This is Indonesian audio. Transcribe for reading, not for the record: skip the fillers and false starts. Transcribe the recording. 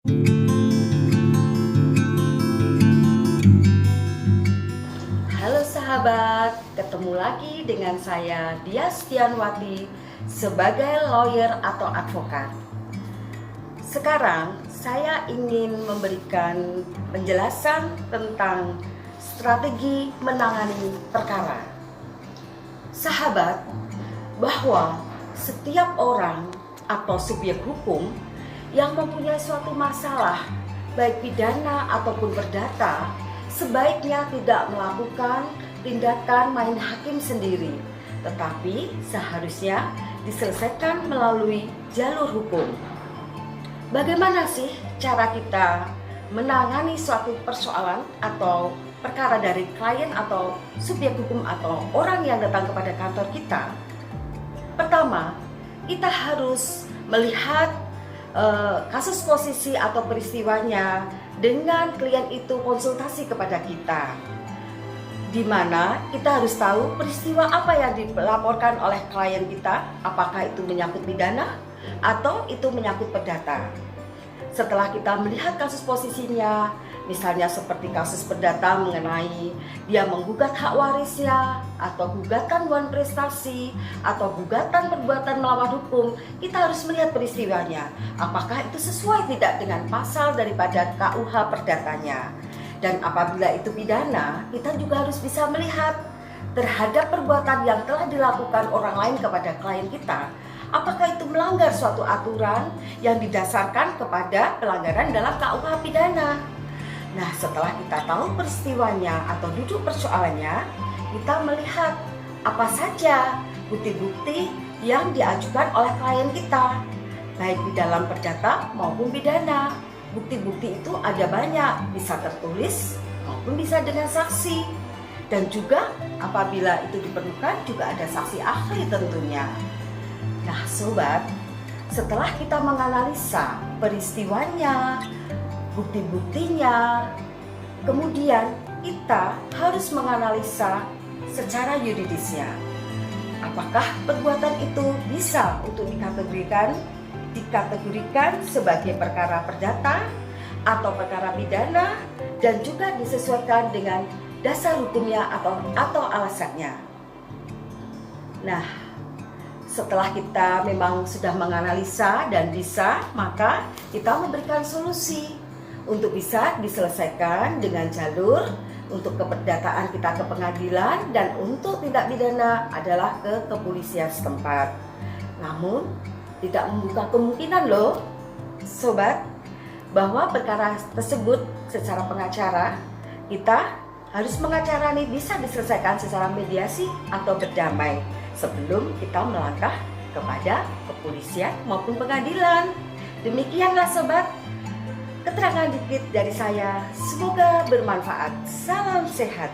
Halo sahabat, ketemu lagi dengan saya Dia Setianwati sebagai lawyer atau advokat. Sekarang saya ingin memberikan penjelasan tentang strategi menangani perkara. Sahabat, bahwa setiap orang atau subjek hukum yang mempunyai suatu masalah, baik pidana ataupun perdata, sebaiknya tidak melakukan tindakan main hakim sendiri, tetapi seharusnya diselesaikan melalui jalur hukum. Bagaimana sih cara kita menangani suatu persoalan atau perkara dari klien atau subjek hukum atau orang yang datang kepada kantor kita? Pertama, kita harus melihat kasus posisi atau peristiwanya dengan klien itu konsultasi kepada kita, di mana kita harus tahu peristiwa apa yang dilaporkan oleh klien kita, apakah itu menyangkut pidana atau itu menyangkut perdata. Setelah kita melihat kasus posisinya, misalnya seperti kasus perdata mengenai dia menggugat hak warisnya, atau gugatan wan prestasi, atau gugatan perbuatan melawan hukum, kita harus melihat peristiwanya. Apakah itu sesuai tidak dengan pasal daripada KUH perdatanya. Dan apabila itu pidana, kita juga harus bisa melihat terhadap perbuatan yang telah dilakukan orang lain kepada klien kita, apakah itu melanggar suatu aturan yang didasarkan kepada pelanggaran dalam KUH pidana. Nah, setelah kita tahu peristiwanya atau duduk persoalannya, kita melihat apa saja bukti-bukti yang diajukan oleh klien kita, baik di dalam perdata maupun pidana. Bukti-bukti itu ada banyak, bisa tertulis maupun bisa dengan saksi. Dan juga apabila itu diperlukan juga ada saksi ahli tentunya. Nah sobat, setelah kita menganalisa peristiwanya, bukti-buktinya, kemudian kita harus menganalisa secara yuridisnya. Apakah perbuatan itu bisa untuk dikategorikan sebagai perkara perdata atau perkara pidana, dan juga disesuaikan dengan dasar hukumnya atau alasannya. Nah, setelah kita memang sudah menganalisa dan bisa, maka kita memberikan solusi untuk bisa diselesaikan dengan jalur untuk keperdataan kita ke pengadilan, dan untuk tindak pidana adalah ke kepolisian setempat. Namun tidak membuka kemungkinan loh sobat, bahwa perkara tersebut secara pengacara kita harus mengacarani bisa diselesaikan secara mediasi atau berdamai sebelum kita melangkah kepada kepolisian maupun pengadilan. Demikianlah sobat, keterangan dikit dari saya, semoga bermanfaat. Salam sehat.